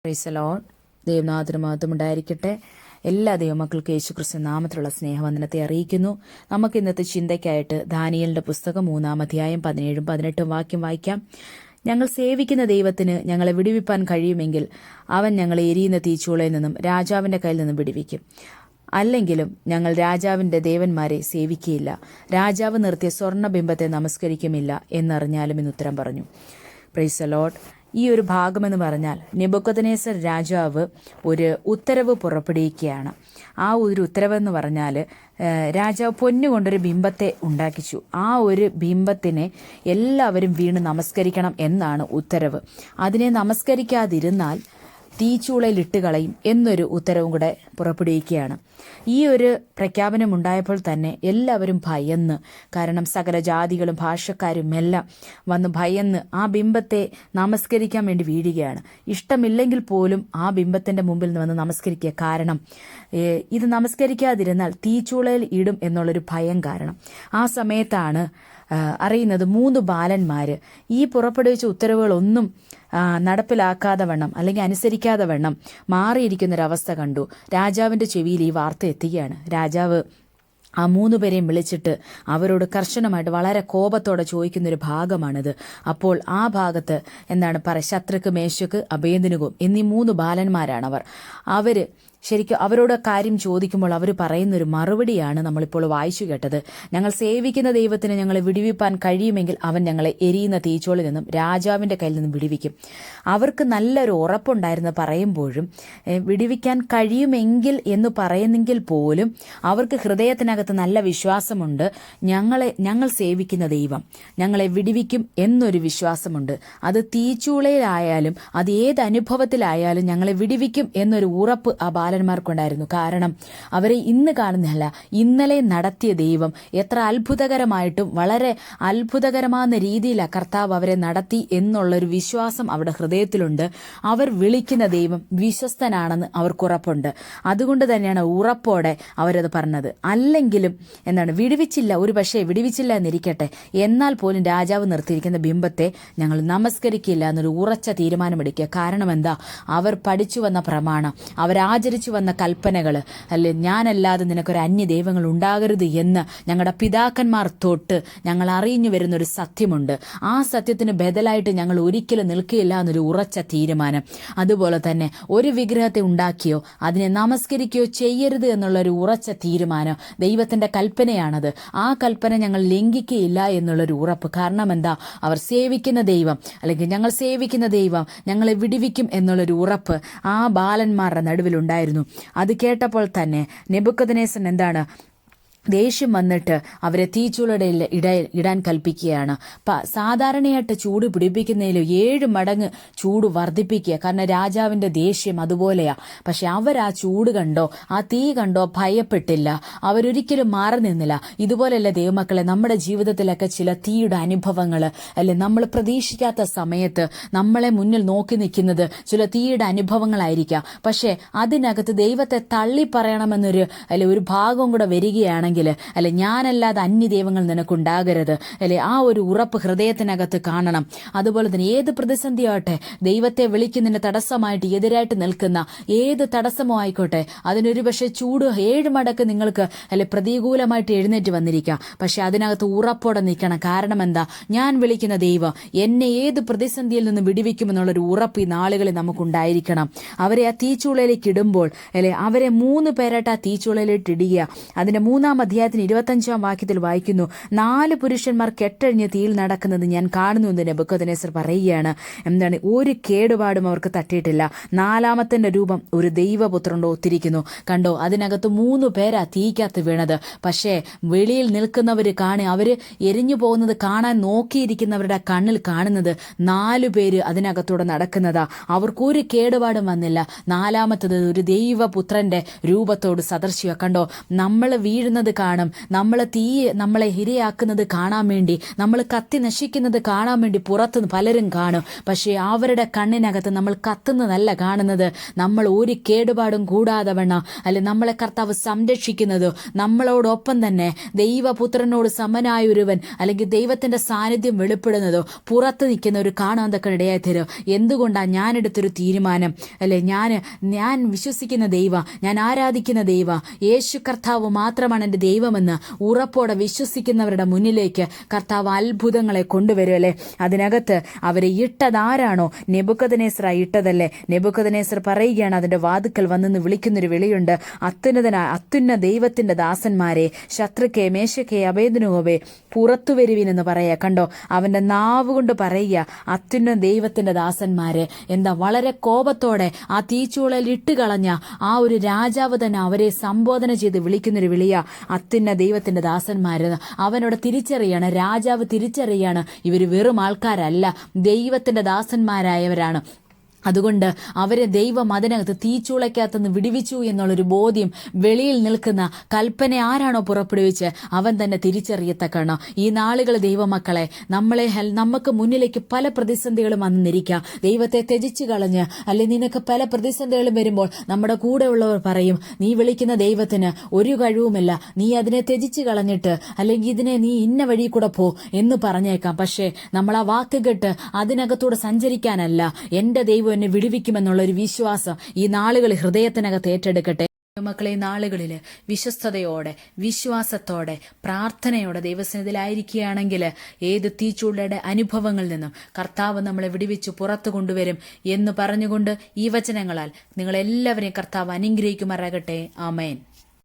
Praise the Lord. ദൈവനാമത്തിന് മഹത്വം ഉണ്ടായിരിക്കട്ടെ. എല്ലാ ദൈവമക്കൾക്കും യേശുക്രിസ്തു നാമത്തിലുള്ള സ്നേഹവന്ദനത്തെ അറിയിക്കുന്നു. നമുക്ക് ഇന്നത്തെ ചിന്തയ്ക്കായിട്ട് ദാനിയേലിന്റെ പുസ്തകം 3-ാം അധ്യായം 17-18 വാക്യം വായിക്കാം. ഞങ്ങൾ സേവിക്കുന്ന ദൈവത്തിന് ഞങ്ങളെ വിടുവിപ്പാൻ കഴിയുമെങ്കിൽ അവൻ ഞങ്ങളെ എരിയുന്ന തീച്ചൂളയിൽ നിന്നും രാജാവിന്റെ കയ്യിൽ നിന്നും വിടുവിക്കും. അല്ലെങ്കിലും ഞങ്ങൾ രാജാവിന്റെ ദേവന്മാരെ സേവിക്കുകയില്ല, രാജാവ് നിർത്തിയ സ്വർണ്ണബിംബത്തെ നമസ്കരിക്കുമില്ല എന്നറിഞ്ഞാലും എന്ന് ഉത്തരം പറഞ്ഞു. Praise the Lord. ഈ ഒരു ഭാഗമെന്ന് പറഞ്ഞാൽ നെബൂഖദ്നേസർ രാജാവ് ഒരു ഉത്തരവ് പുറപ്പെടുവിക്കുകയാണ്. ആ ഒരു ഉത്തരവെന്ന് പറഞ്ഞാൽ രാജാവ് പൊന്നുകൊണ്ടൊരു ബിംബത്തെ ഉണ്ടാക്കിച്ചു. ആ ഒരു ബിംബത്തിനെ എല്ലാവരും വീണ് നമസ്കരിക്കണം എന്നാണ് ഉത്തരവ്. അതിനെ നമസ്കരിക്കാതിരുന്നാൽ തീച്ചൂളയിൽ ഇട്ടുകളയും എന്നൊരു ഉത്തരവും കൂടെ പുറപ്പെടുവിക്കുകയാണ്. ഈ ഒരു പ്രഖ്യാപനം ഉണ്ടായപ്പോൾ തന്നെ എല്ലാവരും ഭയന്ന്, കാരണം സകല ജാതികളും ഭാഷക്കാരും എല്ലാം വന്ന് ഭയന്ന് ആ ബിംബത്തെ നമസ്കരിക്കാൻ വേണ്ടി വീഴുകയാണ്. ഇഷ്ടമില്ലെങ്കിൽ പോലും ആ ബിംബത്തിന്റെ മുമ്പിൽ വന്ന് നമസ്കരിക്കുക. കാരണം ഇത് നമസ്കരിക്കാതിരുന്നാൽ തീച്ചൂളയിൽ ഇടും എന്നുള്ളൊരു ഭയം കാരണം. ആ സമയത്താണ് അറിയുന്നത് 3 ബാലന്മാര് ഈ പുറപ്പെടുവിച്ച ഉത്തരവുകളൊന്നും നടപ്പിലാക്കാതെ വണ്ണം അല്ലെങ്കിൽ അനുസരിക്കാതെ വണ്ണം മാറിയിരിക്കുന്നൊരവസ്ഥ കണ്ടു. രാജാവിന്റെ ചെവിയിൽ ഈ വാർത്ത എത്തുകയാണ്. രാജാവ് ആ 3 പേരെയും വിളിച്ചിട്ട് അവരോട് കർശനമായിട്ട് വളരെ കോപത്തോടെ ചോദിക്കുന്നൊരു ഭാഗമാണിത്. അപ്പോൾ ആ ഭാഗത്ത് എന്താണ് ശത്രുക്ക്, മേശക്ക്, അബേദ്നെഗോ എന്നീ 3 ബാലന്മാരാണ് അവര് ശരിക്കും അവരോട് കാര്യം ചോദിക്കുമ്പോൾ അവർ പറയുന്നൊരു മറുപടിയാണ് നമ്മളിപ്പോൾ വായിച്ചു കേട്ടത്. ഞങ്ങൾ സേവിക്കുന്ന ദൈവത്തിന് ഞങ്ങളെ വിടുവിപ്പാൻ കഴിയുമെങ്കിൽ അവൻ ഞങ്ങളെ എരിയുന്ന തീച്ചോളിൽ നിന്നും രാജാവിന്റെ കയ്യിൽ നിന്നും വിടുവിക്കും. അവർക്ക് നല്ലൊരു ഉറപ്പുണ്ടായിരുന്നു പറയുമ്പോഴും, വിടുവിക്കാൻ കഴിയുമെങ്കിൽ എന്ന് പറയുന്നെങ്കിൽ പോലും അവർക്ക് ഹൃദയത്തിനകത്ത് നല്ല വിശ്വാസമുണ്ട്. ഞങ്ങൾ സേവിക്കുന്ന ദൈവം ഞങ്ങളെ വിടുവിക്കും എന്നൊരു വിശ്വാസമുണ്ട്. അത് തീച്ചൂളയിലായാലും അത് ഏത് അനുഭവത്തിലായാലും ഞങ്ങളെ വിടുവിക്കും എന്നൊരു ഉറപ്പ് ആ ബാലന്മാർക്കുണ്ടായിരുന്നു. കാരണം അവരെ ഇന്ന് കാണുന്നതല്ല, ഇന്നലെ നടത്തിയ ദൈവം എത്ര അത്ഭുതകരമായിട്ടും വളരെ അത്ഭുതകരമാകുന്ന രീതിയിലാണ് കർത്താവ് അവരെ നടത്തി എന്നുള്ളൊരു വിശ്വാസം അവരുടെ ഹൃദയത്തിലുണ്ട്. അവർ വിളിക്കുന്ന ദൈവം വിശ്വസ്തനാണെന്ന് അവർക്കുറപ്പുണ്ട്. അതുകൊണ്ട് തന്നെയാണ് ഉറപ്പോടെ അവരത് പറഞ്ഞത്. അല്ലെങ്കിലും വിടുവിച്ചില്ല, ഒരു പക്ഷേ വിടുവിച്ചില്ല എന്നിരിക്കട്ടെ, എന്നാൽ പോലും രാജാവ് നിർത്തിയിരിക്കുന്ന ബിംബത്തെ ഞങ്ങൾ നമസ്കരിക്കില്ല എന്നൊരു ഉറച്ച തീരുമാനമെടുക്കുക. കാരണം എന്താ? അവർ പഠിച്ചു വന്ന പ്രമാണം, അവരാചരിച്ചു വന്ന കൽപ്പനകൾ, അല്ലെ, ഞാനല്ലാതെ നിനക്കൊരു അന്യ ദൈവങ്ങൾ ഉണ്ടാകരുത് എന്ന് ഞങ്ങളുടെ പിതാക്കന്മാർ തൊട്ട് ഞങ്ങൾ അറിഞ്ഞു വരുന്നൊരു സത്യമുണ്ട്. ആ സത്യത്തിന് ബദലായിട്ട് ഞങ്ങൾ ഒരിക്കലും നിൽക്കുകയില്ല എന്നൊരു ഉറച്ച തീരുമാനം. അതുപോലെ തന്നെ ഒരു വിഗ്രഹത്തെ ഉണ്ടാക്കിയോ അതിനെ നമസ്കരിക്കുകയോ ചെയ്യരുത് എന്നുള്ളൊരു ഉറച്ച തീരുമാനം. ദൈവത്തിന്റെ കൽപ്പനയാണത്. ആ കൽപ്പന ഞങ്ങൾ ലംഘിക്കുകയില്ല എന്നുള്ളൊരു ഉറപ്പ്. കാരണം എന്താ? അവർ സേവിക്കുന്ന ദൈവം, അല്ലെങ്കിൽ ഞങ്ങൾ സേവിക്കുന്ന ദൈവം ഞങ്ങളെ വിടുവിക്കും എന്നുള്ളൊരു ഉറപ്പ് ആ ബാലന്മാരുടെ നടുവിലുണ്ടായിരുന്നു. അത് കേട്ടപ്പോൾ തന്നെ നെബൂഖദ്നേസർ ദേഷ്യം വന്നിട്ട് അവരെ തീച്ചൂളയുടെ ഇടാൻ കൽപ്പിക്കുകയാണ്. സാധാരണയായിട്ട് ചൂട് പിടിപ്പിക്കുന്നതിൽ 7 മടങ്ങ് ചൂട് വർദ്ധിപ്പിക്കുക. കാരണം രാജാവിന്റെ ദേഷ്യം അതുപോലെയാ. പക്ഷെ അവർ ആ ചൂട് കണ്ടോ, ആ തീ കണ്ടോ ഭയപ്പെട്ടില്ല. അവരൊരിക്കലും മാറി നിന്നില്ല. ഇതുപോലെയല്ല ദൈവമക്കളെ, നമ്മുടെ ജീവിതത്തിലൊക്കെ ചില തീയുടെ അനുഭവങ്ങൾ, അല്ലെ, നമ്മൾ പ്രതീക്ഷിക്കാത്ത സമയത്ത് നമ്മളെ മുന്നിൽ നോക്കി നിൽക്കുന്നത് ചില തീയുടെ അനുഭവങ്ങളായിരിക്കാം. പക്ഷെ അതിനകത്ത് ദൈവത്തെ തള്ളി പറയണമെന്നൊരു ഒരു ഭാഗം കൂടെ വരികയാണെങ്കിൽ, അല്ലെ, ഞാനല്ലാതെ അന്യദൈവങ്ങൾ നിനക്കുണ്ടാകരുത്, അല്ലെ, ആ ഒരു ഉറപ്പ് ഹൃദയത്തിനകത്ത് കാണണം. അതുപോലെ തന്നെ ഏത് പ്രതിസന്ധിയാവട്ടെ, ദൈവത്തെ വിളിക്കുന്നതിന് തടസ്സമായിട്ട് എതിരായിട്ട് നിൽക്കുന്ന ഏത് തടസ്സമോ ആയിക്കോട്ടെ, അതിനൊരു പക്ഷേ ചൂട് 7 മടക്ക് നിങ്ങൾക്ക്, അല്ലെ, പ്രതികൂലമായിട്ട് എഴുന്നേറ്റ് വന്നിരിക്കാം. പക്ഷെ അതിനകത്ത് ഉറപ്പോടെ നിൽക്കണം. കാരണം എന്താ? ഞാൻ വിളിക്കുന്ന ദൈവം എന്നെ ഏത് പ്രതിസന്ധിയിൽ നിന്ന് വിടുവിക്കുമെന്നുള്ളൊരു ഉറപ്പ് ഈ നാളുകളിൽ നമുക്കുണ്ടായിരിക്കണം. അവരെ ആ തീച്ചൂളയിലേക്ക് ഇടുമ്പോൾ, അല്ലെ, അവരെ 3 പേരായിട്ട് ആ തീച്ചൂളയിലേക്ക് ഇടുക. അതിന്റെ 3-ാം അധ്യായത്തിന് 25-ാം വാക്യത്തിൽ വായിക്കുന്നു, 4 പുരുഷന്മാർ കെട്ടഴിഞ്ഞ് തീയിൽ നടക്കുന്നത് ഞാൻ കാണുന്നു എന്ന് നെബൂഖദ്നേസർ പറയുകയാണ്. ഒരു കേടുപാടും അവർക്ക് തട്ടിയിട്ടില്ല. 4-ാമത്തെ രൂപം ഒരു ദൈവപുത്രൻ ഒത്തിരിക്കുന്നു. കണ്ടോ? അതിനകത്ത് 3 പേരാ തീക്കകത്ത് വീണത്. പക്ഷേ വെളിയിൽ നിൽക്കുന്നവര് അവര് എരിഞ്ഞു പോകുന്നത് കാണാൻ നോക്കിയിരിക്കുന്നവരുടെ കണ്ണിൽ കാണുന്നത് 4 പേര് അതിനകത്തൂടെ നടക്കുന്നതാ. അവർക്കൊരു കേടുപാടും വന്നില്ല. 4-ാമത്തത് ഒരു ദൈവപുത്രന്റെ രൂപത്തോട് സദൃശ്യ. കണ്ടോ? നമ്മൾ വീഴുന്നത് വരുന്നത് കാണും. നമ്മളെ ഇരയാക്കുന്നത് കാണാൻ വേണ്ടി, നമ്മൾ കത്തി നശിക്കുന്നത് കാണാൻ വേണ്ടി പുറത്ത് പലരും കാണും. പക്ഷേ അവരുടെ കണ്ണിനകത്ത് നമ്മൾ കത്തുന്നതല്ല കാണുന്നത്. നമ്മൾ ഒരു കേടുപാടും കൂടാതെ വേണം അല്ലെ നമ്മളെ കർത്താവ് സംരക്ഷിക്കുന്നതോ, നമ്മളോടൊപ്പം തന്നെ ദൈവപുത്രനോട് സമനായ ഒരുവൻ അല്ലെങ്കിൽ ദൈവത്തിന്റെ സാന്നിധ്യം വെളിപ്പെടുന്നതോ പുറത്ത് നിൽക്കുന്നവർ കാണാൻ തക്ക ഇടയായി തരും. എന്തുകൊണ്ടാണ് ഞാനെടുത്തൊരു തീരുമാനം അല്ലെ, ഞാൻ വിശ്വസിക്കുന്ന ദൈവ, ഞാൻ ആരാധിക്കുന്ന ദൈവ, യേശു കർത്താവ് മാത്രമാണ് എൻ്റെ ദൈവമെന്ന് ഉറപ്പോടെ വിശ്വസിക്കുന്നവരുടെ മുന്നിലേക്ക് കർത്താവ് അത്ഭുതങ്ങളെ കൊണ്ടുവരും അല്ലേ. അതിനകത്ത് അവരെ ഇട്ടതാരാണോ, നെബൂഖദ്നേസർ ഇട്ടതല്ലേ. നെബൂഖദ്നേസർ പറയുകയാണ്, അതിന്റെ വാതുക്കൽ വന്നെന്ന് വിളിക്കുന്നൊരു വിളിയുണ്ട്, അത്യുന്ന ദൈവത്തിന്റെ ദാസന്മാരെ, ശത്രുക്കെ, മേശക്കെ, അബേദ്നെഗോവേ, പുറത്തു വരുവിനെന്ന് പറയാ. കണ്ടോ, അവന്റെ നാവ് കൊണ്ട് പറയുക, അത്യുന്ന ദൈവത്തിന്റെ ദാസന്മാരെ. എന്താ, വളരെ കോപത്തോടെ ആ തീച്ചൂളയിൽ ഇട്ടുകളഞ്ഞ ആ ഒരു രാജാവ് തന്നെ അവരെ സംബോധന ചെയ്ത് വിളിക്കുന്നൊരു വിളിയാ, അത്യുന്ന ദൈവത്തിന്റെ ദാസന്മാര്. അവനോട് തിരിച്ചറിയാണ്, രാജാവ് തിരിച്ചറിയാണ്, ഇവർ വെറും ആൾക്കാരല്ല, ദൈവത്തിന്റെ ദാസന്മാരായവരാണ്. അതുകൊണ്ട് അവരെ ദൈവം അതിനകത്ത് തീച്ചൂളയ്ക്കകത്തുനിന്ന് വിടുവിച്ചു എന്നുള്ളൊരു ബോധ്യം വെളിയിൽ നിൽക്കുന്ന കൽപ്പന ആരാണോ പുറപ്പെടുവിച്ച് അവൻ തന്നെ തിരിച്ചറിയത്തക്കണം. ഈ നാളുകൾ ദൈവമക്കളെ, നമുക്ക് മുന്നിലേക്ക് പല പ്രതിസന്ധികളും വന്നിരിക്കാം. ദൈവത്തെ ത്യജിച്ചു കളഞ്ഞ് അല്ലെ നിനക്ക് പല പ്രതിസന്ധികളും വരുമ്പോൾ നമ്മുടെ കൂടെ ഉള്ളവർ പറയും, നീ വിളിക്കുന്ന ദൈവത്തിന് ഒരു കഴിവുമില്ല, നീ അതിനെ ത്യജിച്ചു കളഞ്ഞിട്ട് അല്ലെങ്കിൽ ഇതിനെ നീ ഇന്ന വഴി കൂടെ പോ എന്ന് പറഞ്ഞേക്കാം. പക്ഷേ നമ്മൾ ആ വാക്ക് കേട്ട് അതിനകത്തൂടെ സഞ്ചരിക്കാനല്ല, എന്റെ ദൈവം എന്നെ വിടുവിക്കുമെന്നുള്ള ഒരു വിശ്വാസം ഈ നാളുകൾ ഹൃദയത്തിനകത്ത് ഏറ്റെടുക്കട്ടെ. മക്കളെ, നാളുകളിൽ വിശ്വസ്തയോടെ, വിശ്വാസത്തോടെ, പ്രാർത്ഥനയോടെ ദൈവസന്നിധിയിലായിരിക്കുകയാണെങ്കിൽ ഏത് തീച്ചൂളയുടെ അനുഭവങ്ങളിൽ നിന്നും കർത്താവ് നമ്മളെ വിടുവിച്ച് പുറത്തു കൊണ്ടുവരും എന്ന് പറഞ്ഞുകൊണ്ട് ഈ വചനങ്ങളാൽ നിങ്ങളെല്ലാവരെയും കർത്താവ് അനുഗ്രഹിക്കുമാറാകട്ടെ. ആമേൻ.